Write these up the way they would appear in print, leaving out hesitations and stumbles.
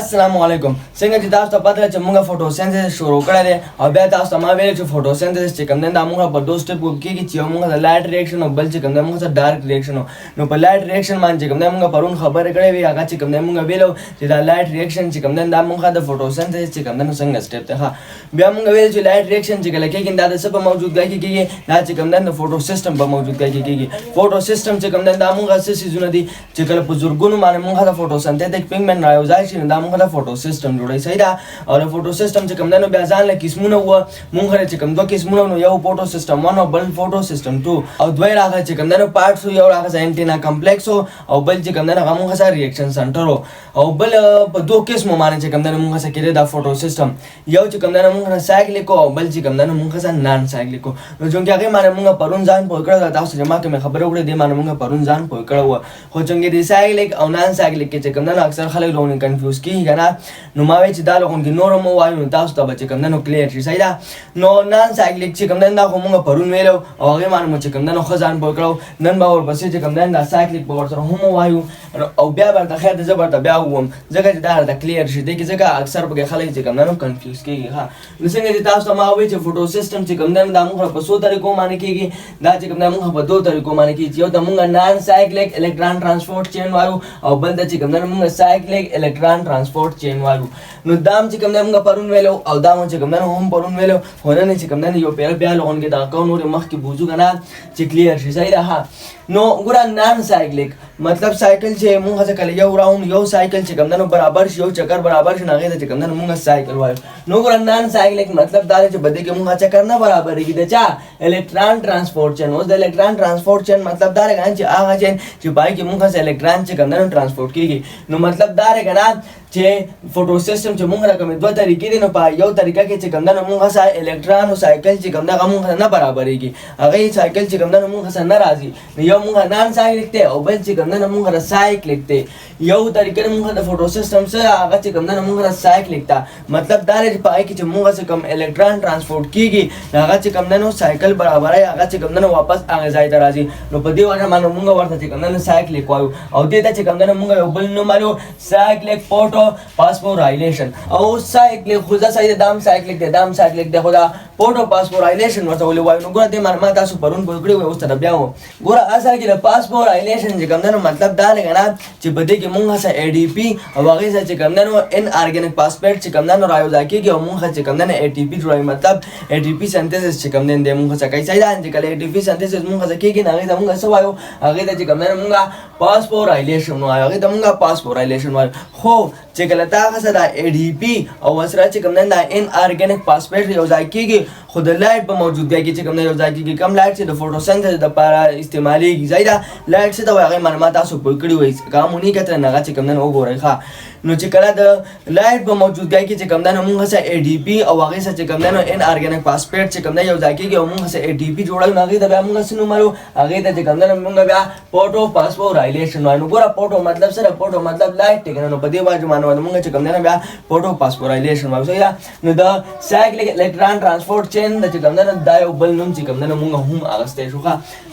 अस्सलाम वालेकुम څنګه چې تاسو ته پته چې موږ فوټوسینتھیسس شروع کړی دی او بیا تاسو ته ما ویل چې فوټوسینتھیسس چې کوم دی دا موږ په دوه سټیپ کېږي چې یو موږ د لایټ ریاکشن او بل چې کوم دی موږ د ډارک ریاکشن نو په لایټ ریاکشن باندې کوم دی موږ پرون خبرې کړې وي هغه چې کوم دی موږ ویلو چې دا لایټ ریاکشن چې کوم دی دا موږ د فوټوسینتھیسس چې کوم دی نو څنګه سټیپ دی ها بیا موږ ویل چې لایټ ریاکشن چې کله کېږي دا د څه په موجودګۍ کې کېږي دا چې کوم دی د فوټو سیستم په موجودګۍ کې کېږي فوټو سیستم چې کوم دی دا موږ څه سيزونه دي چې کله په زورګونو باندې موږ د فوټوسینتھیټک پیګمنټ راوځي چې دا موږ د فوټو سیستم جوړوي صحیح ده او د فوټو سیستم چې کوم دی نو بیا ځان له قسمونه و موږ چې کوم دوه قسمونه نو یو فوټو سیستم 1 او بل فوټو سیستم 2 او دوی راغی چې کوم دی نو پارټس یو راغی انټینا کمپلیکس او بل چې کوم دی نو موږ سره ریاکشن سنټر او بل په دوه قسمو باندې چې کوم دی نو موږ سره کېده دا فوټو سیستم یو چې کوم دی نو موږ سایکلیک او بل چې کوم دی نو موږ سره نان سایکلیک نو چې هغه باندې موږ پرون ځان پوه کړو تاسو چې ما کوم خبره وکړه دې باندې موږ پرون ځان پوه کړو خو څنګه دي سایکلیک او نان سایکلیک کې چې کوم دی نو اکثر خلک لونه کنفیوز کیږي کنه نو ما وی چې دا لغون کې نور مو وایو تاسو ته چې کوم دی نو کلیر شي صحیح ده نو نان سایکلیک چې کوم دی دا خو موږ پرون ویلو او هغه باندې چې کوم دی نو خزان پوه کړو نن به ورپسې چې کوم دی دا سایکلیک په ورسره هم وایو او بیا ورته خیر د زبر ته بیا ووم ځکه چې دا د کلیر شي دغه ځکه اکثر په خلک چې کوم دی نو کنفیوز کیږي ها نو څنګه چې تاسو ته ما وی چې فوټو سیستم چې کوم دی دا موږ په څو طریقو باندې کیږي دا چې کوم دی موږ په دوه طریقو باندې کیږي یو د موږ نان سایکلیک الکترون ترانسپورت چین وایو او بل د چې کوم دی موږ سایکلیک الکترون ترانسپورت چین وایو نو دام چې کوم دی موږ پرون ویلو او دا مو چې کوم دی هم پرون ویلو هونه چې کوم دی یو پیر بیا لغون کې دا کو نور مخ کې بوزو کنه چې کلیر شي صحیح ده ها نو ګور نان سایکلیک مطلب سایکل چې موږ څه کله یو راوند یو سایکل چې کوم دی نو برابر شي یو چکر برابر شي نغې چې کوم دی موږ سایکل وایو نو ګور نان سایکلیک مطلب دا چې بده کې موږ چکر نه برابرېږي د چا الکترون ترانسپورت چین اوس د الکترون ترانسپورت چین مطلب دا رغان چې هغه چین چې پای کې موږ سره الکترون چې کوم دی ترانسپورت کیږي نو مطلب دا رغان چې فوټو سیستم چې موږ راکمه دوه طریقې دي نو په یو طریقه کې چې کوم دی موږ سره الکترون او سایکل چې کوم دی موږ نه برابرېږي هغه سایکل چې کوم دی موږ سره نه راځي نو یو موږ نان سایکلیک ته او بل چې کوم دی موږ سایکلیک ته یو طریقې موږ د فوټو سیستم سره هغه چې کوم دی موږ سایکلیک ته مطلب دا لري په کې چې موږ سره کوم الکترون ترانسپورت کیږي هغه چې کوم دی سایکل برابرای هغه چې کوم دی واپس هغه ځای ته راځي نو په دې وجه باندې موږ ورته چې کوم دی سایکلیک وایو او دې ته چې کوم دی موږ یو بل نوم وایو سایکلیک فوټو پاسپورایلیشن او سایکلیک خو ځای دام سایکلیک د دام سایکلیک د خدا فوټو پاسپورایلیشن ورته ولې وایو نو ګوره دې معلومات تاسو پرون په کړی اوس ته بیا و ګوره اصل کې د پاسپورایلیشن چې کوم دی مطلب دا لګنا چې بده کې مونږه سره ای ډی پی او هغه سره چې کوم دی نو ان ارګانیک فاسفیټ چې کوم دی نو راوځي کېږي او مونږه چې کوم دی ای ټی پی جوړوي مطلب ای ټی پی سنتھیسس چې کوم دی مونږه څه کوي چې کله ای ټی پی سنتھیسس مونږه څه کېږي نه هغه مونږه څه وایو هغه ته چې کوم دی مونږه پاسپورایلیشن وایو هغه ته مونږه پاسپورایلیشن وایو خو چې کله تا سره ای ډی پی او سره چې کوم دی ان ارګانیک فاسفیټ یو ځای کېږي خو د لایټ په موجودګۍ کې چې کوم دی یو ځای کېږي کم لایټ چې د فوټوسینتھیسس لپاره استعمالېږي ځای دا لایټ څه ته وایي هغه معلومات تاسو پوه کړي وایي قانوني کتره نه چې کوم دی وګورئ ښه نو چې کله د لایټ په موجودګۍ کې چې کوم دی نو موږ سره ای ډی پی او هغه سره چې کوم دی نو ان ارګانیک فاسفیټ چې کوم دی یو ځای کېږي او موږ سره ای ډی پی جوړوي هغه ته بیا موږ سنو مارو هغه ته چې کوم دی نو موږ بیا فوټو پاسپورایلیشن وایو ګوره فوټو مطلب سره فوټو مطلب لایټ ټیکنه نو په دې باندې مانو موږ چې کوم دی نو بیا فوټو پاسپورایلیشن وایو صحیح نو د سایکلیک الکترون ترانسپورت چین د چې کوم دی نو دا یو بل نوم چې کوم دی نو موږ هم اغسته شو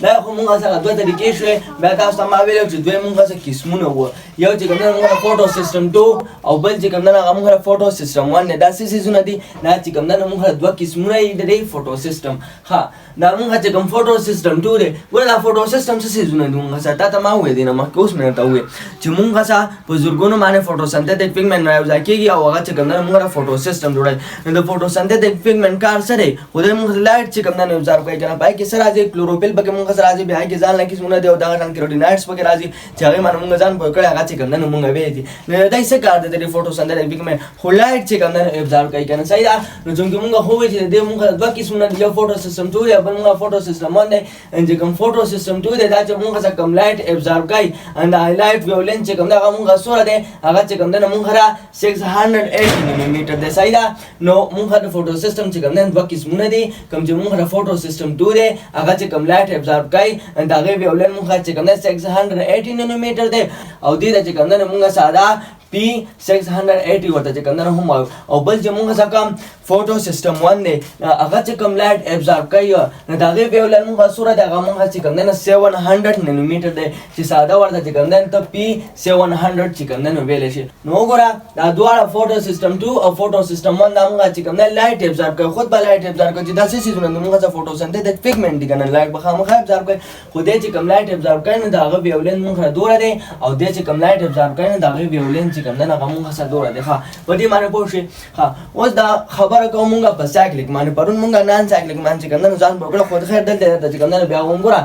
دا خو موږ سره دوه طریقې شوې بیا تاسو ته ما ویلو چې دوی موږ سره قسمونه وو یو چې کوم دی موږ فوټو سیستم 2 او بل چې کوم دی هغه موږ فوټو سیستم 1 دا څه سيزونه دي دا چې کوم دی موږ دوه قسمونه دي فوټو سیستم ها دا موږ چې کوم فوټو سیستم 2 دی ګوره دا فوټو سیستم څه سيزونه دي موږ سره ته ما وې دي نه مخکې اوس مې ته وې چې موږ سره په زورګونو باندې فوټوسینتھیټک پیګمنټ راوځي کېږي او هغه چې کوم دی موږ فوټو سیستم جوړوي نو د فوټوسینتھیټک پیګمنټ کار سره خو د موږ لایټ چې کوم دی ابزارو کوي کنه پای کې سره راځي کلوروفیل پکې موږ سره راځي بیا کې ځان لکه څونه دی او دا ځان کیروټینایډز پکې راځي چې هغه باندې موږ ځان پوه کړی هغه چې کوم دی موږ وې دي نو دا څه کار دی د فوټوسینتھیټک پیګمنټ خو لایټ چې کوم دی ابزارو کوي کنه صحیح ده نو څنګه موږ خو وې چې د موږ دوه قسمونه دي یو فوټو سیستم 2 دی بل موږ فوټو سیستم 1 دی چې کوم فوټو سیستم 2 دی دا چې موږ سره کوم لایټ ابزارو کوي ان هایلایټ ویولنس چې کوم دا موږ سره دی هغه چې کوم دی موږ را 680 ملي میټر دی صحیح ده نو موږ د فوټو سیستم چې کوم دی دوه قسمونه دي کوم چې موږ د فوټو سیستم 2 دی هغه چې کوم لایټ ابزارو کوي ان دا غي ویولن موږ چې کوم دی 680 نانو میټر دی او دې چې کوم دی موږ ساده P P680 ورته چې کوم نه هم وایو او بل چې موږ څه کوم فوټو سیستم 1 دی هغه چې کوم لایټ ابزارب کوي نو دا غي ویولن موږ صورت هغه موږ چې کوم نه 700 نانومیټر دی چې ساده ورته چې کوم نه ته P700 چې کوم نه ویل شي نو وګوره دا دواړه فوټو سیستم 2 او فوټو سیستم 1 دا موږ چې کوم نه لایټ ابزارب کوي خود به لایټ ابزارب کوي چې دا څه شي نه موږ څه فوټو سنتیټک پیګمنټ دی کنه لایټ به خامخا ابزارب کوي خو دې چې کوم لایټ ابزارب کوي نو دا هغه ویولن موږ دوره دی او دې چې کوم لایټ ابزارب کوي نو دا هغه ویولن چې کوم نه هغه موږ سره دوره دی ها په دې معنی پوه شئ ها اوس دا خبره کوم موږ په سایکلیک معنی پرون موږ نان سایکلیک معنی چې کوم نه ځان په خو خیر دلته چې کوم نه بیا وګوره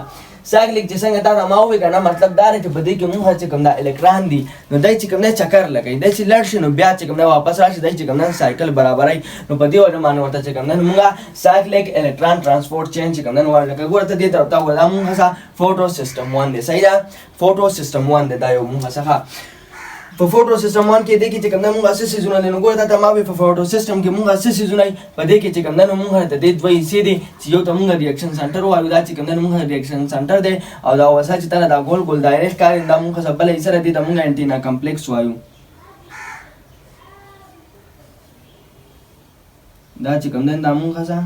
سایکلیک چې څنګه دا ما وی کنه مطلب دا نه چې بده کې موږ چې کوم دا الکترون دي نو دای چې کوم نه چکر لګي دای چې لړ شي نو بیا چې کوم نه واپس راشي دای چې کوم نه سایکل برابرای نو په دې وجه معنی ورته چې کوم نه موږ سایکلیک الکترون ترانسپورت چین چې کوم نه ورته ګورته دې ته تا ولا موږ څه فوټو سیستم 1 دی صحیح ده فوټو سیستم 1 دی دا یو موږ څه په فوټو سیستم 1 کې د کې چې کوم نه موږ اساسي زونه نه ګورته ته ما وی په فوټو سیستم کې موږ اساسي زونه په دې کې چې کوم نه موږ ته د دوی سي دي چې یو ته موږ ریاکشن سنټر وایو دا چې کوم نه موږ ریاکشن سنټر دی او دا وسه چې تر دا ګول ګول دایره ښکاري دا موږ څه بل سره دي دا موږ انټینا کمپلیکس وایو دا چې کوم نه دا موږ څه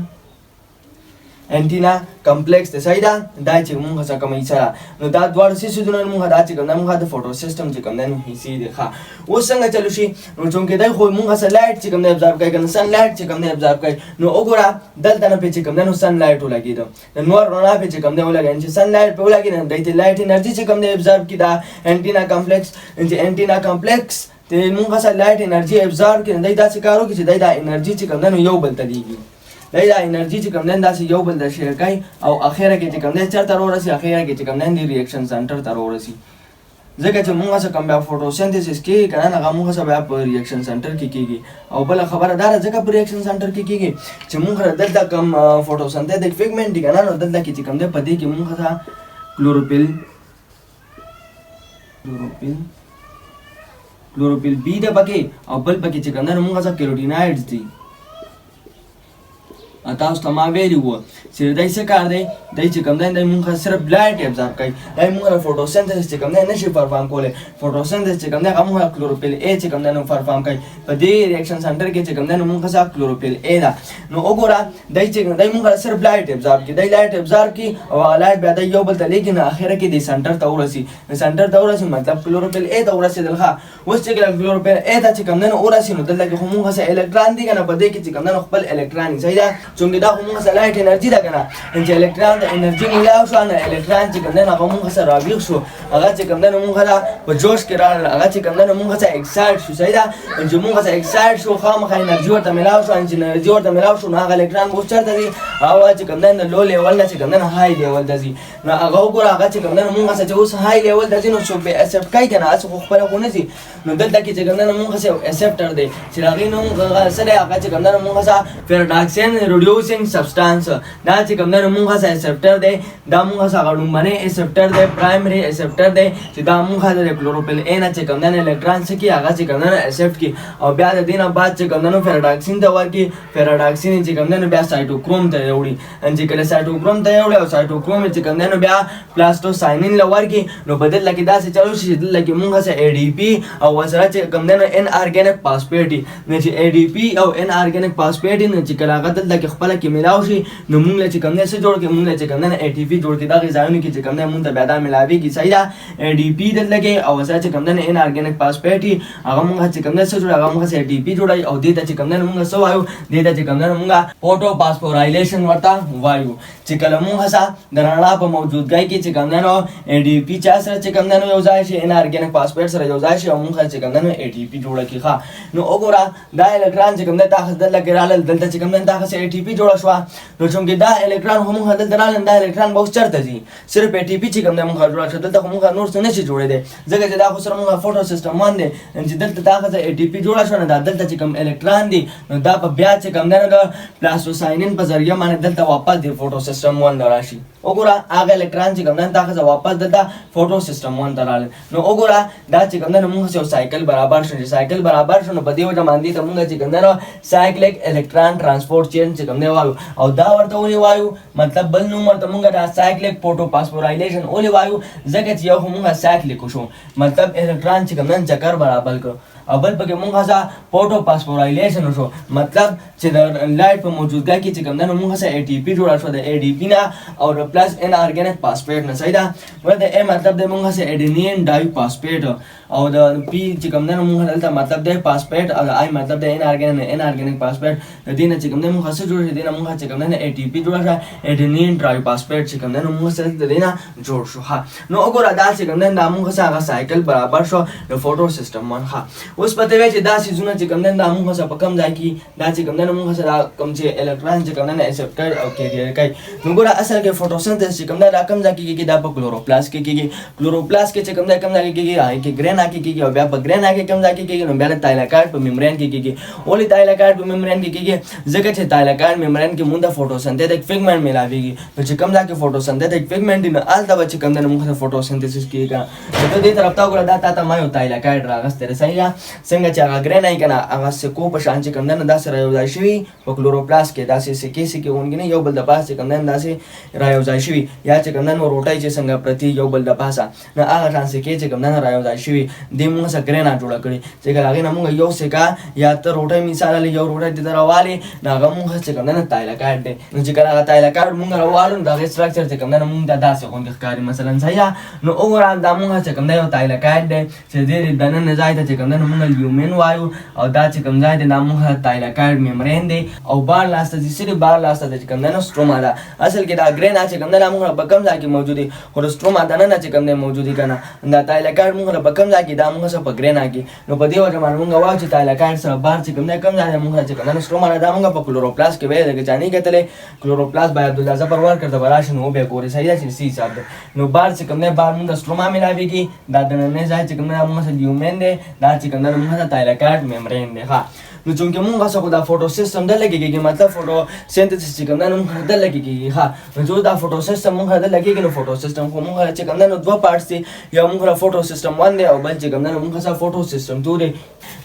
انټینا کمپلیکس د سایدا دا چې موږ څه کومې سره نو دا دوه سیسونه موږ دا چې کوم موږ د فوټو سیستم چې کوم نه هيسي دي ښه اوس څنګه چلو شي نو چونکه دا خو موږ سره لایټ چې کوم نه ابزارب کوي کنه سن لایټ چې کوم نه ابزارب کوي نو وګوره دلته نه په چې کوم نه سن لایټ ولګي دا نور رڼا په چې کوم نه ولګي چې سن لایټ په ولګي نه د لایټ انرژي چې کوم نه ابزارب کی دا انټینا کمپلیکس چې انټینا کمپلیکس ته موږ سره لایټ انرژي ابزارب کړي دا داسې کارو کې چې دا انرژي چې کوم نه یو بل ته دیږي دا انرژي چې کوم نه داسې یو بل د شیر کوي او اخیره کې چې کوم نه چرته ورسي اخیره کې چې کوم نه دی ریاکشن سنټر ته ورسي ځکه چې موږ څه کوم بیا فوټوسنتھیسس کې کنه هغه موږ څه بیا په ریاکشن سنټر کې کیږي او بل خبره دا ځکه په ریاکشن سنټر کې کیږي چې موږ دلته کوم فوټوسنتھیټک پیګمنټ دی کنه نو دلته کې چې کوم نه پدې کې موږ څه کلوروفیل بی د پکې او بل پکې چې کوم نه موږ څه کیروټینایډز دي تاسو ته ما ویلي وو چې دای څه کار دی دای چې کوم دی موږ صرف لایټ ابزارب کوي دای موږ فوټوسنتھیسس چې کوم دی نشي پرفارم کولی فوټوسنتھیسس چې کوم دی هغه موږ کلوروفیل ای چې کوم دی نو پرفارم کوي په دې ریاکشن سنټر کې چې کوم دی نو موږ څه کلوروفیل ای دا نو وګوره دای چې دای موږ صرف لایټ ابزارب کوي دای لایټ ابزارب کوي او لایټ بیا د یو بل ته لیکن اخره کې د سنټر ته ورسي سنټر ته ورسي مطلب کلوروفیل ای ته ورسېدل ښه اوس چې کلوروفیل ای ته چې کوم دی نو ورسي نو دلته کې موږ څه الکترون دي کنه په دې کې چې کوم دی خپل الکترون صحیح ده څنګه دا موږ سره لایټ انرژي ده کنه چې الکترون د انرژي ملاو شو نه الکترون چې کوم دی هغه موږ سره راویښ شو هغه چې کوم دی موږ په جوش کې راغله هغه چې کوم دی موږ سره اکسایټ شو صحیح ده چې موږ سره اکسایټ شو خامخا انرژي ورته ملاو شو انرژي ورته ملاو شو نو هغه الکترون اوس چېرته دي هغه چې کوم دی لو لیول نه چې کوم دی های لیول ته ځي نو هغه وګوره هغه چې کوم دی موږ سره اوس های لیول ته ځي نو څوک به اکسپټ کوي کنه اس خو خپله خو نه ځي نو دلته کې چې کوم دی موږ سره اکسپټر دی چې هغې نوم سره هغه چې کوم دی موږ سره پیراډاکسین ریډیوسینګ سبسټانس دا چې کوم نه موږ سره ایسپټر دی دا موږ سره لومبنه ایسپټر دی پرایمری ایسپټر دی چې دا موږ د کلوروفیل ای نه چې کوم نه الکترون سکی هغه چې کوم نه ایسپټ کی او بیا د دینه بعد چې کوم نه پیراډاکسین ته ورکی پیراډاکسین چې کوم نه بیا سایټوکروم ته وړي ان چې کله سایټوکروم ته وړي او سایټوکروم چې کوم نه بیا پلاستوساینین لورکی نو بدل لکه دا څه چلو شي دل لکه موږ سره ای ډی پی او وسره چې کوم نه ان ارګانیک فاسفیټ نه چې ای ډی پی او ان ارګانیک فاسفیټ نه چې کله هغه دل لکه خپل کې ملاو شي نو موږ چې کوم نه څه جوړ کې موږ چې کوم نه ای ټی پی جوړ کې دا غذایونه کې چې کوم نه موږ ته پیدا ملاويږي صحیح ده ای ډی پی دل لګي او وسره چې کوم نه ان ارګانیک فاسفیټ هغه موږ چې کوم نه څه جوړ هغه موږ ای ټی پی جوړای او دې ته چې کوم نه موږ څه وایو دې ته چې کوم نه موږ فوټو فاسفورایلیشن ورته وایو چې کله موږ څه د رڼا په موجودګۍ کې چې کوم نه ای ډی پی چا سره چې کوم نه یو ځای شي ان ارګانیک فاسفیټ سره یو ځای شي او موږ چې کوم نه ای ټی پی جوړ کی ښه نو وګوره دا الکترون چې کوم نه تاسو دل لګي رال دلته چې کوم نه تاسو ای ټی پی جوړ شو نو څنګه دا الکترون هم هدل درال دا الکترون به چرته ځي صرف ای ټی پی چې کوم نه موږ جوړ شو دلته موږ نور څه نشي جوړې دي ځکه چې دا خو سره موږ فوټو سیستم باندې چې دلته تاسو ای ټی پی جوړ شو نه دا دلته چې کوم الکترون دي نو دا په بیا چې کوم نه د پلاستوساینین په ذریعہ باندې دلته واپس دی فوټو سیستم 1 راشي وګوره هغه الکترون چې کوم نه تاسو واپس دلته فوټو سیستم 1 راغله نو وګوره دا چې کوم نه موږ یو سایکل برابر شو سایکل برابر شو نو په دې وجه باندې ته موږ چې کوم نه سایکلیک الکترون ترانسپورت چین چې کوم نه وایو او دا ورته ونی وایو مطلب بل نوم ورته موږ دا سایکلیک فوټو فاسفورایلیشن اولي وایو ځکه چې یو موږ سایکلیک شو مطلب الکترون چې کوم نه چکر برابر کړ او بل پکې مونږ څه فوټو فاسفورایلیشن شو مطلب چې د لایټ په موجودګۍ کې چې کوم نه مونږ څه ATP جوړه شو د ADP نه او پلس ان ارګانیک فاسفیټ نه صحیح ده ورته ا مطلب د مونږ څه اډینین ډای فاسفیټ او د پی چې کوم نه مونږ دلته مطلب د فاسفیټ او آی مطلب د ان ارګانیک فاسفیټ د دې نه چې کوم نه مونږ څه جوړ شي د نه مونږ چې کوم نه ATP جوړه شو اډینین ډای فاسفیټ چې کوم نه مونږ څه د دې نه جوړ شو ها نو وګوره دا چې کوم نه مونږ څه هغه سایکل برابر شو د فوټو سیستم ون ها اوس پته وی چې دا سيزونه چې کوم نه مونږ څه په کم ځای کې دا چې کوم نه مونږ څه کوم چې الکترون چې کوم نه ایکسپټر او کیریئر کوي نو ګوره اصل کې فوټوسنتھیسس چې کوم دا کم ځای کې کیږي دا په کلوروپلاست کې کیږي کلوروپلاست کې چې کوم دا کم ځای کې کیږي هغه کې ګرینا کې کیږي او بیا په ګرینا کې کم ځای کې کیږي نو بیا د تایلاکاید په ممبرین کې کیږي اولی تایلاکاید په ممبرین کې کیږي ځکه چې تایلاکاید ممبرین کې مونږ د فوټوسنتھیټک پیګمنټ ملاويږي نو چې کوم دا کې فوټوسنتھیټک پیګمنټ نه آل دا چې کوم دا مونږ د فوټوسنتھیسس کیږي نو دې طرف ته ګوره دا تا ما یو تایلاکاید راغسته صحیح څنګه چې هغه ګرینا یې کنه هغه سکو په شان چې کوم دا سره یو ځای شوی په کلوروپلاست کې دا سکه ونګنه یو بل د پاسه کوم دا رايوځای شوی یا چې کوم نو روټای چې څنګه پرتی یو بل د پاسه نه هغه شان سکه چې کوم نه رايوځای شوی د موږ سره ګرینا جوړ کړی چې هغه نه موږ یو سکه یا ته روټای مثال یو روټای د دراوالي نه هغه موږ چې کوم نه تایلاکاید دی نو چې هغه تایلاکاید موږ راوالو دا سټرکچر چې کوم نه موږ د داسې غونډه ښکاری مثلا صحیح نو اوورال دا موږ چې کوم نه یو تایلاکاید دی چې د دننه ځای ته چې کوم نه موږ لیومن وایو او دا چې کوم ځای د موږ تایلاکاید ممبرین دی او بار لاسته چې سری بار لاسته چې کوم نه سټروما ده اصل کې دا ګرینا چې کوم نه موږ په کم ځای کې موجودي خو سټروما ده نه چې کوم نه موجودي کنه دا تایلاکاید موږ په کم ځای کې دا موږ سره په ګرینا کې نو په دې وجه باندې موږ وایو چې تایلاکاید سره بار چې کوم نه کم ځای موږ چې کوم نه سټروما ده موږ په کلوروپلاست کې وایي چې ځانې کتلې کلوروپلاست باید د لازم پرور کړه براشن او به ګوري صحیح ده چې سی حساب ده نو بار چې کوم نه بار موږ سټروما ملاويږي دا د نه ځای چې کوم نه موږ سره لیومن ده دا چې کوم نه موږ تایلاکاید ممبرین ده ها نو چونکه مونږه څنګه دا فوټو سیستم د لګيږي مطلب فوټو سینتھیسس چې کوم نه مونږ د لګيږي ها نو جو دا فوټو سیستم مونږ د لګيږي نو فوټو سیستم خو مونږ چې کوم نه دوه پارټس دي یو مونږه فوټو سیستم 1 دی او بل چې کوم نه مونږه فوټو سیستم 2 دی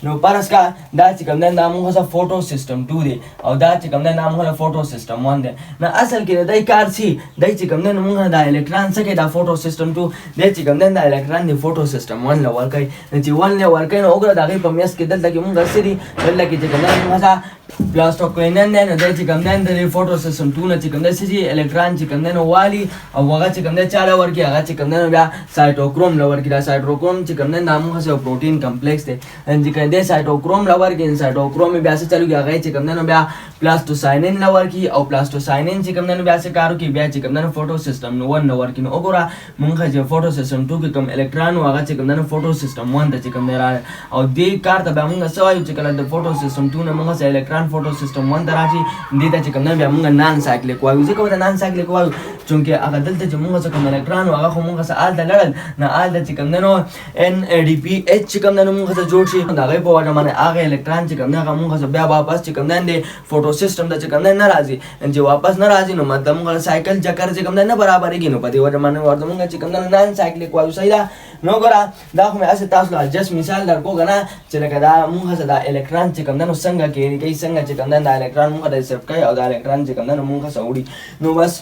نو پارس کا دا چې کوم نه مونږه فوټو سیستم 2 دی او دا چې کوم نه مونږه فوټو سیستم 1 دی نو اصل کې دای کار سي دای چې کوم نه مونږه د الکترون څخه دا فوټو سیستم 2 دی چې کوم نه د الکترون دی فوټو سیستم 1 لور کوي چې 1 لور کوي نو وګوره دا په میس کې دلته کې مونږه سری دلته کې چې کوم نه پلاستوکوینن نه د چې کوم نه د فوټو سیستم 2 نه چې کوم نه سي الکترون چې کوم نه والی او هغه چې کوم نه چاله ورکی هغه چې کوم نه بیا سایټوکروم لور کې دا سایټوکروم چې کوم نه نامه څه پروتین کمپلیکس دی ان چې کوم نه سایټوکروم لور کې سایټوکروم بیا څه چلو هغه چې کوم نه بیا پلاستوساینین لور کې او پلاستوساینین چې کوم نه بیا څه کارو کې بیا چې کوم نه فوټو سیستم 1 لور کې نو وګوره مونږه چې فوټو سیستم 2 کې کوم الکترون هغه چې کوم نه فوټو سیستم 1 ته چې کوم نه او دې کار ته به مونږ سوایو چې کله د فوټو سیستم 2 نه مونږه الکترون فوټو سیستم 1 دراشي دې ته چې کوم نه بیا مونږ نان سایکلیک وایو ځکه دا نان سایکلیک وایو چونکه هغه دلته چې مونږ کوم الکترون هغه خو مونږ سره آل د لړل نه آل د چې کوم نه NADP H چې کوم نه مونږ ته جوړ شي دا غي په وجه باندې هغه الکترون چې کوم نه هغه مونږ سره بیا واپس چې کوم نه فوټو سیستم د چې کوم نه راځي چې واپس نه راځي نو مطلب مونږ سایکل چکر چې کوم نه برابرېږي نو په دې وجه باندې ورته مونږ چې کوم نه نان سایکلیک وایو صحیح ده نو ګره دا خو مې اسه تاسو لا جس مثال درکو غنا چې لکه دا مونږ سره د الکترون چې کوم نه څنګه کې څنګه چې کوم نه د الکترون مونږ د سیف کوي او د الکترون چې کوم نه مونږ سره وړي نو بس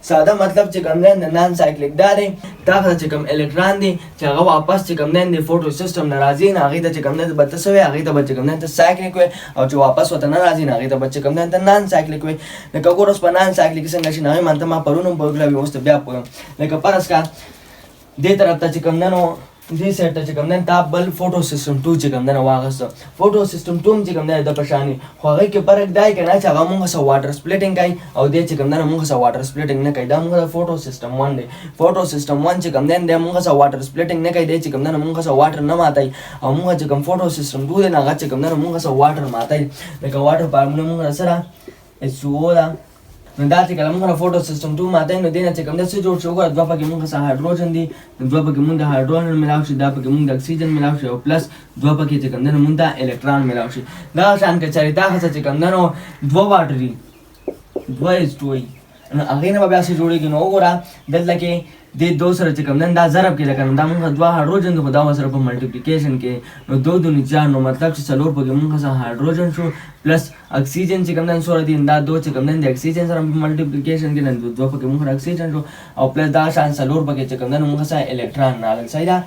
ساده مطلب چې کوم نه نان سایکلیک دا دی دا چې کوم الکترون دی چې هغه واپس چې کوم نه د فوټو سیستم ناراضي نه هغه چې کوم نه بتسوي هغه ته چې کوم نه سایکلیک وي او چې واپس وته ناراضي نه هغه ته چې کوم نه نان سایکلیک وي لکه ګورس په نان سایکلیک څنګه شي نه مانته ما پرونم بوګلا وي اوس بیا په لکه پرس کا دې طرف ته چې کوم نه نو دې سیټ ته چې کوم نه تا بل فوټو سیستم 2 چې کوم نه واغسته فوټو سیستم 2 چې کوم نه د پښانی خو هغه کې فرق دی کنه چې هغه موږ سره واټر سپلیټینګ کوي او دې چې کوم نه موږ سره واټر سپلیټینګ نه کوي دا موږ د فوټو سیستم 1 دی فوټو سیستم 1 چې کوم نه د موږ سره واټر سپلیټینګ نه کوي دې چې کوم نه موږ سره واټر نه ماتای او موږ چې کوم فوټو سیستم 2 دی نه هغه چې کوم نه موږ سره واټر ماتای لکه واټر فارموله موږ سره SO دا نو دا چې کله موږ فوټو سیستم 2 ماته نو دینه چې کوم څه جوړ شو غواړو دوه پکې موږ سره هایدروجن دي دوه پکې موږ د هایدروجن ملاو شي دا پکې موږ د اکسیجن ملاو شي او پلس دوه پکې چې کوم نه موږ د الکترون ملاو شي دا شان کې چریتا هڅه چې کوم نه دوه واټري دوه استوي نو هغه نه بیا څه جوړیږي نو وګوره دلته کې د دو سره چې کوم نه دا ضرب کې لکه دا موږ دوه هایدروجن د خدا سره په ملټیپلیکیشن کې نو 2 2 4 نو مطلب چې څلور پکې موږ سره هایدروجن شو پلس اکسیجن چې کوم نه سره دي دا دو چې کوم نه د اکسیجن سره په ملټیپلیکیشن کې نه دوه پکې موږ اکسیجن شو او پلس دا شان څلور پکې چې کوم نه موږ سره الکترون نه صحیح ده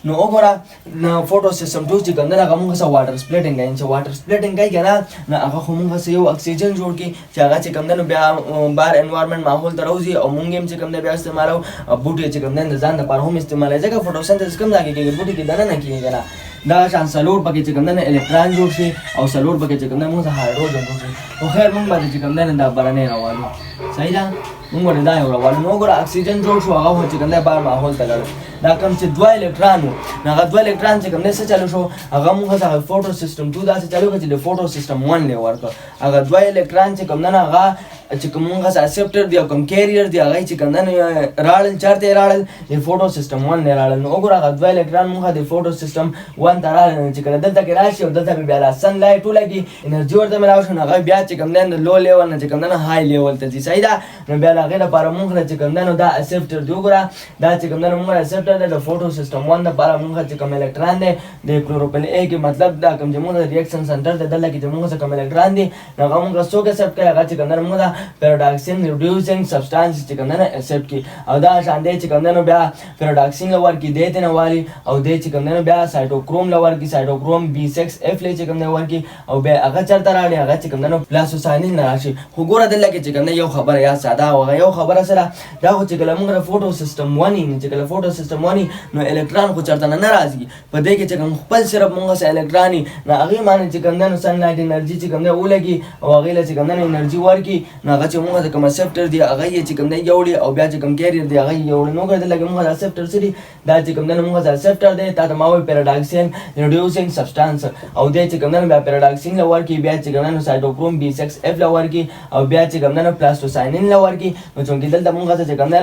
نو وګوره فوټو سیستم 2 چې کوم دی هغه موږ سره واټر سپلیټینګ کوي چې واټر سپلیټینګ کوي کنه نو هغه خو موږ سره یو اکسیجن جوړ کی چې هغه چې کوم دی نو بیا بار انوایرنمنت ماحول ته راوځي او موږ هم چې کوم دی بیا استعمالو بوټي چې کوم دی ځان لپاره هم استعمالوي ځکه فوټوسنتھسس کوم ځای کې کېږي بوټي کې دننه کېږي کنه دا شان سلور پکې چې کوم دی الکترون جوړ شي او سلور پکې چې کوم دی موږ هایدروجن جوړ شي خو خیر موږ باندې چې کوم دی دا برنه راوالو صحیح ده موږ ولې دا یو راوالو نو ګوره اکسیجن جوړ شو هغه چې کوم دی بار ماحول ته لاړ دا کوم چې دوه الکترون نو هغه دوه الکترون چې کوم دی څه چالو شو هغه موږ سره فوټو سیستم 2 دا څه چالو کړي د فوټو سیستم 1 له ورکړه هغه دوه الکترون چې کوم نه هغه چې کومه سره اکسپټر دی او کوم کیریئر دی هغه چې کوم نه راړل چارته راړل د فوټو سیستم 1 نه راړل نو وګوره هغه دوه الکترون موږ د فوټو سیستم 1 ته راړل چې کله دلته کې راشي او دلته بیا لا سن لایټ ولګي انرژي ورته ملاو شو هغه بیا چې کوم نه لو لیول نه چې کوم نه های لیول ته ځي صحیح ده نو بیا هغه لپاره موږ چې کوم نه دا اکسپټر دی وګوره دا چې کوم نه موږ اکسپټر دی د فوټو سیستم 1 لپاره موږ چې کوم الکترون دی د کلوروفیل ا کې مطلب دا کوم چې موږ ریاکشن سنټر ته دلته کې موږ کوم الکترون دی هغه موږ څوک اکسپټ کوي هغه چې کوم نه موږ پیراډاکسین reducing substance چې کوم نه accept کی او دا شان دی چې کوم نه بیا پیراډاکسین لور کې دی ته والی او دی چې کوم نه بیا سایټوکروم لور کې سایټوکروم B6F لې چې کوم نه ور کې او بیا هغه چرته راړي هغه چې کوم نه پلاسوساینین راشي خو ګوره دلته کې چې کوم نه یو خبره یا ساده او یو خبره سره دا خو چې کوم موږ فوټو سیستم 1 نه چې کوم فوټو سیستم 1 نو الکترون خو چرته نه راځي په دې کې چې کوم خپل صرف موږ سره الکترون نه هغه معنی چې کوم نه سن لایټ انرژي چې کوم نه ولګي او هغه له چې کوم نه انرژي ورکی نو هغه چې موږ کوم اکسپټر دی هغه چې کوم دی یوړي او بیا چې کوم کیریئر دی هغه یوړي نو ګرځي لکه موږ اکسپټر سری دا چې کوم دی موږ اکسپټر دی تا ته ماوي پیراډاکسین ریډیوسینګ سبسټانس او دی چې کوم دی بیا پیراډاکسین لور کې بیا چې کوم دی سایټوکروم B6F لور کې او بیا چې کوم دی پلاسټوساینین لور کې نو څنګه دلته موږ چې کوم دی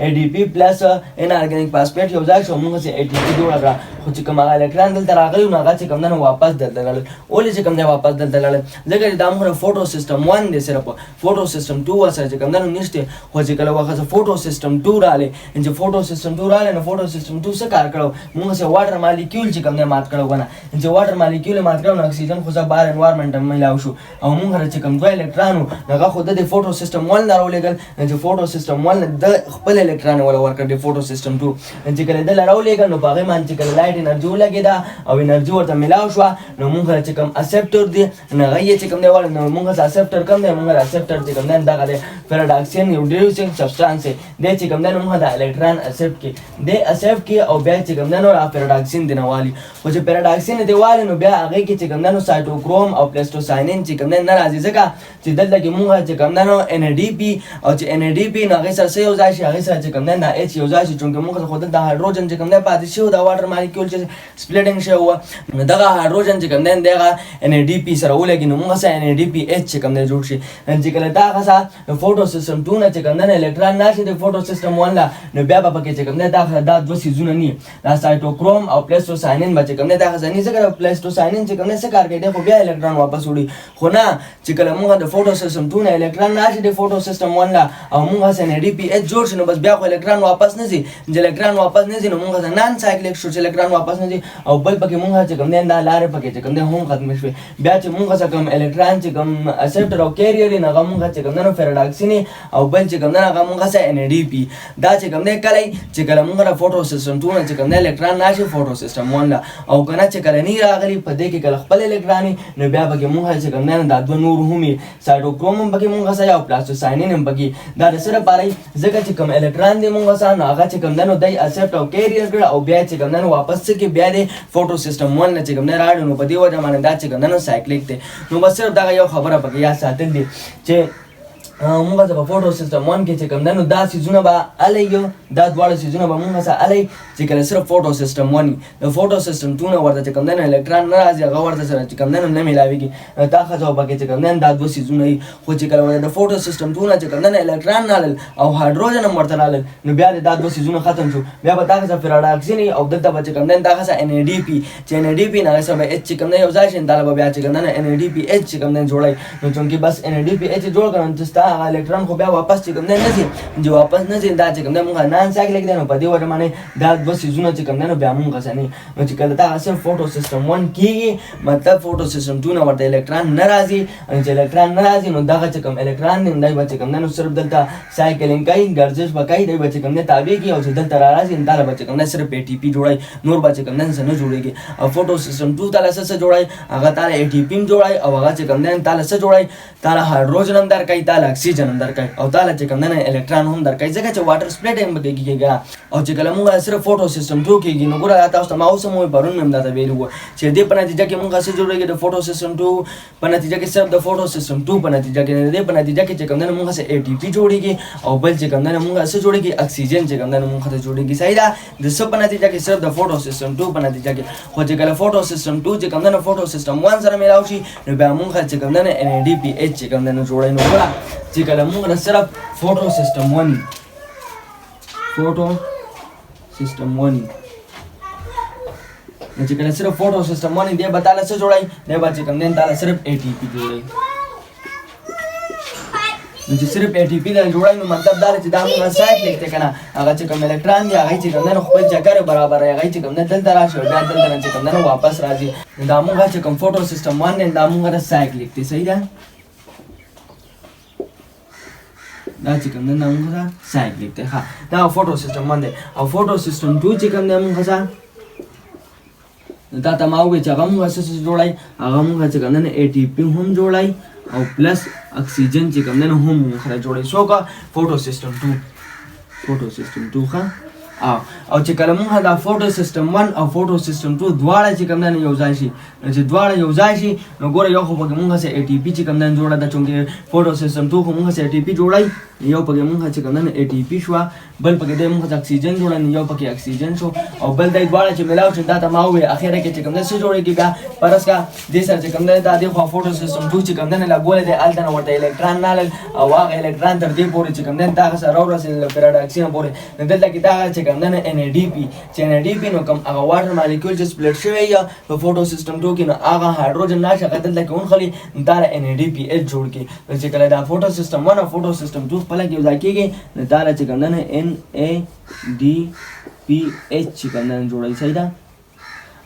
ADP پلس ان ارګانیک فاسفیټ یو ځای شو موږ چې ATP جوړ کړه خو چې کوم هغه الکترون دلته راغلی نو هغه چې کوم دی واپس دلته راغلی ولې چې کوم دی واپس دلته راغلی ځکه دا موږ فوټو سیستم 1 دی صرف فوټو سیستم 2 سره چې کوم دی نشته خو چې کله وخت فوټو سیستم 2 رااله چې فوټو سیستم 2 رااله نو فوټو سیستم 2 څه کار کړو موږ سه واټر مالیکول چې کوم دی مات کړو کنه چې واټر مالیکول مات کړو نو اکسیجن خو بار انوایرنمنت ملاو شو او موږ چې کوم دوه الکترون هغه خو د فوټو سیستم 1 راولېګل چې فوټو سیستم 1 د خپل الکترون ولا ورکړ د فوټو سیستم 2 چې کله د راولېګل نو هغه مان چې کله لایټ انرژي ولګي دا او انرژي ورته ملاو شو نو موږ چې کوم اکسپټر دی نو هغه چې کوم دی ول نو موږ اکسپټر کوم دی موږ اکسپټر چې کوم دی دا غره پیراډاکسین reducing substance دی چې کوم دی نو موږ د الکترون اکسپټ کی دی اکسپټ کی او بیا چې کوم دی نو پیراډاکسین دی نوالي او چې پیراډاکسین دی والی نو بیا هغه کې چې کوم دی نو سایټوکروم او پلاسټوساینین چې کوم دی ناراضي ځکه چې دلته کې موږ چې کوم دی نو NADP او چې NADP نو هغه سره یو ځای شي هغه سره چې کوم دی نه H یو ځای شي چې موږ خو د هایدروجن چې کوم دی پاتې شو د واټر مالیکول چې سپلیټینګ شو نو دغه هایدروجن چې کوم دی دغه NADP سره ولګي نو موږ سره NADPH چې کوم دی جوړ شي چې کله دا غسا فوټو سیستم 2 نه چې کوم دی الکترون ناشي د فوټو سیستم 1 لا نو بیا په کې چې کوم دی دا دوه سيزونه ني دا سایټوکروم او پلاسټوساینین به چې کوم دی دا غزنی څنګه پلاسټوساینین چې کوم دی څه کار کوي خو بیا الکترون واپس وړي خو نه چې کله موږ د فوټو سیستم 2 نه الکترون ناشي د فوټو سیستم 1 لا او موږ سره NADPH جوړ شنو بس بیا خو الکترون واپس نه ځي چې الکترون واپس نه ځي نو موږ سره نان سایکلیک شو چې الکترون واپس نه ځي او بل پکې موږ چې کوم دی دا لارې پکې چې کوم دی هم ختم شوي بیا چې موږ سره کوم الکترون چې کوم اکسپټر او کیریئر نه موږ چې کوم دی پیراډاکسین او بل چې کوم دی هغه موږ سره NADP دا چې کوم دی کله چې کله موږ را فوټو سیستم 2 نه چې کوم دی الکترون ناشي فوټو سیستم 1 لا او کنه چې کله نه راغلی په دې کې کله خپل الکترون نو بیا پکې موږ چې کوم دی دا دوه نور همي سایټوکروم هم پکې موږ سره او پلاسټوساینین هم پکې دا سره پاره ځکه چې کوم الکترون دی موږ سره هغه چې کوم دی نو دای اکسپټ او کیریئر کړ او بیا چې کوم دی واپس چې بیا دی فوټو سیستم 1 نه چې کوم دی راړو نو په دې وجه باندې دا چې کوم دی نو سایکلیک دی نو بس صرف دا یو خبره پکې یا ساتل دي چې موږ په فوټو سیستم 1 کې چې کوم دی نو دا سيزونه به الیو دا دواړه سيزونه به موږ سره الی چې کله صرف فوټو سیستم 1 د فوټو سیستم 2 نه ورته چې کوم دی نو الکترون نه راځي هغه ورته سره چې کوم دی نو نه ملاويږي دا خځو پکې چې کوم دی دا دوه سيزونه خو چې کله د فوټو سیستم 2 نه چې کوم دی الکترون نه او هایدروجن هم ورته رالل نو بیا دا دوه سيزونه ختم شو بیا به تاسو پیراډاکسین او دلته به چې کوم دی دا خځه NADP چې NADP نه سره H چې کوم دی یو ځای شین دا به بیا چې کوم دی NADPH چې کوم دی جوړای نو چې بس NADPH جوړ کړو ته هغه الکترون خو بیا واپس چې کوم دی نه ځي چې واپس نه ځي دا چې کوم دی مونږ نان سایکلیک دی نو په دې وجه باندې دا دوه څیزونه چې کوم دی نو بیا مونږ غسنې نو چې کله دا صرف فوټو سیستم 1 کېږي مطلب فوټو سیستم 2 نه ورته الکترون نه راځي چې الکترون نه راځي نو دغه چې کوم الکترون دی دی به چې کوم دی نو صرف دلته سایکلینګ کوي ګرځش به کوي دی به چې کوم دی تابع کېږي او چې دلته را راځي نو دا به چې کوم دی صرف اے ټي پي جوړوي نور به چې کوم دی څه نه جوړېږي او فوټو سیستم 2 تاله څه جوړوي هغه تاله اے ټي پي هم جوړوي او هغه چې کوم دی تاله څه جوړوي تاله هایدروجن هم درکوي تاله اکسیجن هم درکوي او تاله چې کوم دی الکترون هم درکوي ځکه چې واټر سپلیټ هم پکې کېږي او چې کله موږ صرف فوټو سیستم 2 کېږي نو ګوره تاسو ته ما اوس هم وایي پرون مې هم درته ویلي وو چې دې په نتیجه کې موږ څه جوړېږي د فوټو سیستم 2 په نتیجه کې صرف د فوټو سیستم 2 په نتیجه کې دې په نتیجه کې چې کوم دی موږ څه اے ټي پي جوړېږي او بل چې کوم دی موږ څه جوړېږي اکسیجن چې کوم دی موږ ته جوړېږي صحیح ده د څه په نتیجه کې صرف د فوټو سیستم 2 په نتیجه کې خو چې کله فوټو سیستم 2 چې کوم دی فوټو سیستم 1 سره ملاو شي نو بیا موږ چې کوم دی ان ډي پي ایچ چې کوم دی جوړوي نو ګوره چې کله موږ صرف فوټو سیستم 1 فوټو سیستم 1 نو چې کله صرف فوټو سیستم 1 دی به تاله څه جوړوي دی به چې کوم دی تاله صرف اے ټي پي جوړوي نو چې صرف اے ټي پي دا جوړوي نو مطلب دا چې دا موږ سایکلیک دی که نه هغه چې کوم الکترون دی هغه چې کوم دی خپل چکر برابر هغه چې کوم دی دلته راشي او بیا دلته چې کوم دی واپس راځي نو دا موږ چې کوم فوټو سیستم 1 دی دا موږ سایکلیک دی صحیح ده دا چې کوم دی دا موږ سایکلیک دی ها دا فوټو سیستم 1 دی او فوټو سیستم 2 چې کوم دی موږ دا ته ما وویل چې هغه موږ څه جوړوي هغه موږ چې کوم دی اے ټي پي هم جوړوي او پلس اکسیجن چې کوم دی هم موږ جوړوي سو کا فوټو سیستم 2 ښه او چې کله موږ دا فوټو سیستم 1 او فوټو سیستم 2 دواړه چې کوم دی یو ځای شي چې دواړه یو ځای شي نو ګوره یو خو پکې موږ څه اے ټي پي چې کوم دی جوړه ده چونکې فوټو سیستم 2 خو موږ څه اے ټي پي جوړای یو پکې موږ چې کوم دی اے ټي پي شو بل پکې د موږ اکسیجن جوړای یو پکې اکسیجن شو او بل دای دواړه چې ملاو شي دا ته ما وې اخیره کې چې کوم دی څه جوړیږي بیا پرس کا دې سره چې کوم دی دا د فوټو سیستم 2 چې کوم دی لا ګوله دی الته نو ورته الکترون نه او هغه الکترون تر دې پورې چې کوم دی دا سره راورسېدل پیراډاکسین پورې نو دلته کې دا چې کوم دی ان ډي پي چې ان ډي پي نو کوم هغه واټر مالیکول چې سپلیټ شوی یا په فوټو سیستم 2 کې نو هغه هایدروجن نشه قدل لکه اونخلي دا ان ډي پي ایچ جوړ کی چې کله دا فوټو سیستم 1 او فوټو سیستم 2 خپل کې ځای کېږي نو دا چې کوم دی ان ا ډي پي ایچ چې کوم دی جوړای صحیح ده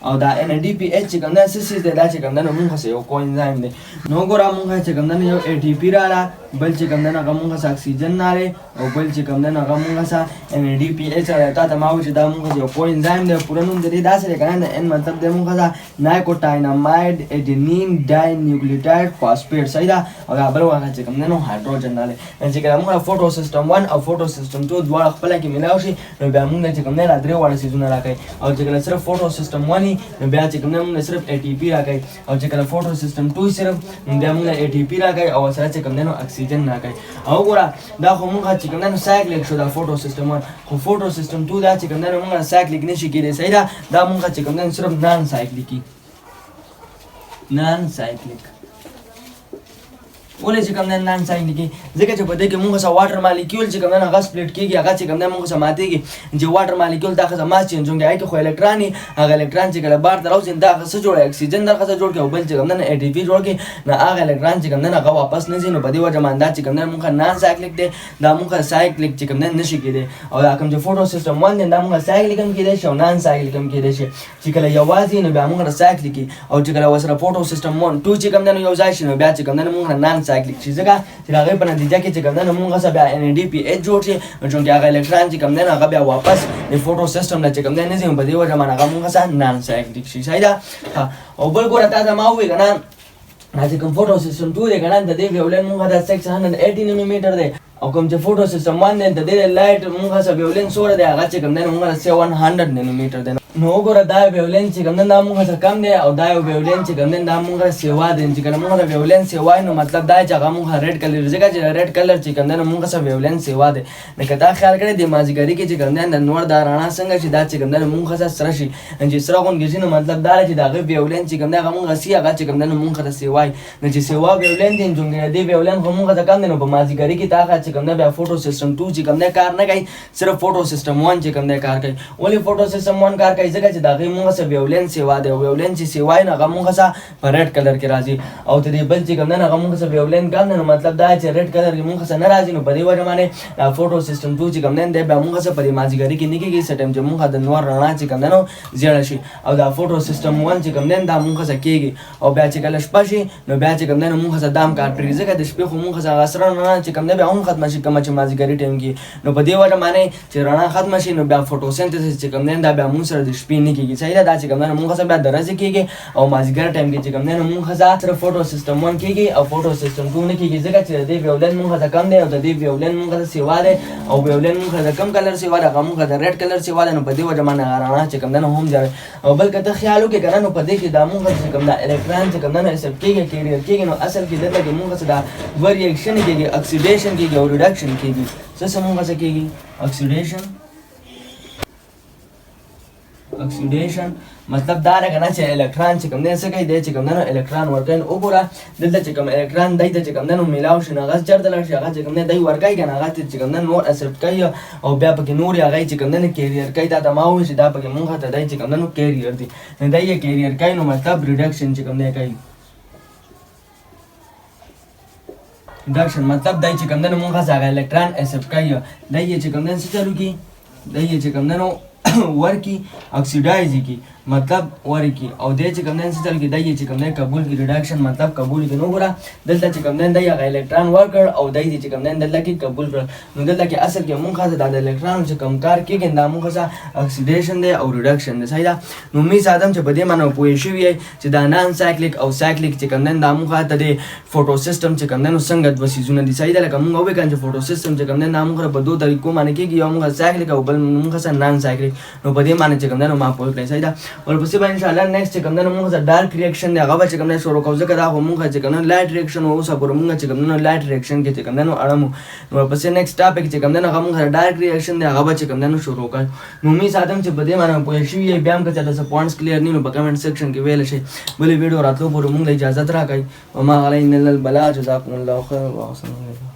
او دا ان ډي پي ایچ چې کوم دی سیس دی دا چې کوم دی موږ څه یو کوانزایم دی نو ګوره موږ چې کوم دی یو اے ټي پي رااله بل چې کوم دی هغه موږ څه اکسیجن رااله او بل چې کوم دی هغه موږ څه ان ډي پي ایچ رااله تا ته ما وایي چې دا موږ یو کوانزایم دی پوره نوم دی دا سره کنه ان مطلب دی موږ څه نایکوټایناماید اډینین ډای نیوکلیوټاید فاسفیټ صحیح ده او دا بل واغه چې کوم دی نو هایدروجن رااله چې کله موږ فوټو سیستم 1 او فوټو سیستم 2 دواړه خپل کې ملاو شي نو بیا موږ چې کوم دی را درې وړ سيزونه راکړي او چې کله صرف فوټو سیستم 1 نو بیا چې کوم دی موږ صرف اے ټي پي راکړي او چې کله فوټو سیستم 2 صرف بیا موږ اے ټي پي راکړي او سره چې کوم دی نو اکسیجن راکړي او ګوره دا خو موږ چې کوم دی نو سایکلیک شو دا فوټو سیستم 1 خو فوټو سیستم 2 دا چې کوم دی نو موږ سایکلیک نشي کېدای صحیح ده دا موږ چې کوم دی صرف نان سایکلیک ولې چې کوم نن ساين کې ځکه چې په دې کې موږ سره واټر مالیکول چې کوم نه غاز پلیټ کېږي هغه چې کوم نه موږ سره ماتېږي چې واټر مالیکول دا څه ماس چینج هغه کې خو الکترون هغه الکترون چې کله بار دراوځي دا څه جوړي اکسیجن درخه جوړ کې او بل چې کوم نه اے ټي پي جوړ کې نه هغه الکترون چې کوم نه هغه واپس نه ځي نو په دې وجه باندې چې کوم نه موږ نان سایکلیک دی دا موږ سایکلیک چې کوم نه نشي کېدی او دا کوم چې فوټو سیستم 1 دا موږ سایکلیک هم کېدی شي او نان سایکلیک هم کېدی شي چې کله یوازې نو بیا موږ سایکلیک او چې کله وسره فوټو سیستم 1 2 چې کوم نه یو ځای شي نو بیا چې کوم نه موږ نان سایکلیک شي ځکه چې هغه په نتیجه کې چې کوم نه موږ سره بیا ان ډي پي ایچ جوړ شي چې هغه الکترون چې کوم نه هغه بیا واپس د فوټو سیستم نه چې کوم نه زم په دې وجه باندې هغه موږ سره نان سایکلیک شي صحیح ده او بل ګوره تاسو ما وی کنه چې کوم فوټو سیستم 2 دی کنه د دې ویولن موږ د 680 نانو میټر دی او کوم چې فوټو سیستم 1 دی د دې لایټ موږ سره ویولن سوره دی هغه چې کوم نه موږ 700 نانو میټر دی نو ګوره دا ویولن چې کوم نه موږ سره کم دی او دا ویولن چې کوم نه موږ سیوا دی چې کوم موږ ویولن سیوا نو مطلب دا چې هغه موږ ریډ کلر ځکه چې ریډ کلر چې کوم نه موږ سره ویولن سیوا دی نو کدا خیال کړئ د مازیګری کې چې کوم نه نور دا رڼا څنګه چې دا چې کوم نه موږ سره سره شي چې سره غون کې نو مطلب دا چې دا ویولن چې کوم نه موږ سی هغه چې کوم نه موږ سره سیوا نو چې سیوا ویولن دی چې دی ویولن موږ ته کم دی نو په مازیګری کې تا چې کوم نه بیا فوټو سیستم 2 چې کوم نه کار نه کوي صرف فوټو سیستم 1 چې کوم نه کار کوي ولې فوټو سیستم 1 کار کوي کوي ځکه چې د هغې مونږ څه ویولین سیوا دی او ویولین چې سیوا یې نو هغه مونږ څه په ریډ کلر کې راځي او د دې بل چې کوم دی نو هغه مونږ څه ویولین کم دی نو مطلب دا چې ریډ کلر کې مونږ څه نه راځي نو په دې وجه باندې دا فوټو سیسټم 2 چې کوم دی دی بیا مونږ څه په دې مازدیګري کې نه کېږي څه ټایم چې مونږ د نور رڼا چې کوم دی نو زیړه شي او دا فوټو سیسټم 1 چې کوم دی دا مونږ څه کېږي او بیا چې کله شپه شي نو بیا چې کوم دی نو مونږ څه دام کار پرېږدي ځکه د شپې خو مونږ څه هغه سره رڼا چې کوم دی بیا هم ختمه شي کومه چې مازدیګري ټایم کې نو په دې وجه باندې چې رڼا ختمه شي نو بیا فوټوسنتھسس چې کوم دی دا بیا مونږ سره د شپې نه کېږي صحیح ده دا چې کوم دی نو مونږ څه بیا د ورځې کېږي او مازدیګر ټایم کې چې کوم دی نو مونږ څه صرف فوټو سیسټم 1 کېږي او فوټو سیسټم 2 نه کېږي ځکه چې د دې ویولین مونږ څه کم دی او د دې ویولین مونږ څه سیوا دی او ویولین مونږ د کم کلر سیوا دی هغه مونږ د ریډ کلر سیوا دی نو په دې وجه باندې رڼا چې کوم دی نو هم ځي او بل کته خیال وکړئ کنه نو په دې کې دا مونږ چې کوم دا الکترون چې کوم دی نو ایکسپټ کېږي کیریئر کېږي نو اصل کې دلته کې مونږ څه دا ریاکشن کېږي اکسیډیشن کېږي او ریډکشن کېږي څه مونږ څه کېږي اکسیډیشن مطلب دا نه کنه چې الکترون چې کوم دی څه کوي دی چې کوم دی نو الکترون ورکوي نو وګوره دلته چې کوم الکترون دی ته چې کوم دی نو میلاو شي نو هغه چېرته لاړ شي هغه چې کوم دی دی ورکوي که نه هغه چې کوم دی نور اکسپټ کوي او بیا پکې نور هغه چې کوم دی نو کیریئر کوي دا ته ما وویل چې دا پکې مونږ ته دی چې کوم دی نو کیریئر دی نو دی یې کیریئر کوي نو مطلب ریډکشن چې کوم دی کوي ریډکشن مطلب دی چې کوم دی نو مونږ هغه الکترون اکسپټ کوي دی یې چې کوم دی څه چلو کی دی یې چې کوم دی نو ورکی اکسیډایز کی مطلب ورکی او د چې کوم نه ستل کې دای چې کوم نه قبول کی ریډکشن مطلب قبول کی نو ګره دلته چې کوم نه دای هغه الکترون ورکړ او دای چې کوم نه دلته کې قبول کړ نو دلته کې اصل کې مونږه د الکترون چې کوم کار کېږي دا مونږه اکسیډیشن دی او ریډکشن دی صحیح ده نو می ساتم چې په دې معنی پوه شو وي چې دا نان سایکلیک او سایکلیک چې کوم نه دا مونږه ته د فوټو سیسټم چې کوم نه څنګه د وسیزونه دي صحیح ده لکه مونږ وې کنه فوټو سیسټم چې کوم نه مونږه په دوه طریقو باندې کېږي یو مونږه سایکلیک او بل مونږه نان سایکلیک نو په دې معنی چې کوم نه ما پوه کړی صحیح ده ورپسې به ان شاء الله نیکسټ چې کوم نه مونږ ډارک ریاکشن دی هغه چې کوم نه شروع کوو ځکه دا مونږ چې کوم نه لایټ ریاکشن او اوسه پر مونږ چې کوم نه لایټ ریاکشن کې چې کوم نه اړمو نو ورپسې نیکسټ ټاپک چې کوم نه هغه مونږ ډارک ریاکشن دی هغه چې کوم نه شروع کړو نو می ساتم چې په دې معنی پوه شو یې بیا هم کته څه پوینټس کلیر نه نو په کمنټ سیکشن کې ویل شي بلې ویډیو راتلو پورې مونږ اجازه راکړئ او ما علی ان البلاغ جزاکم الله خیر واحسن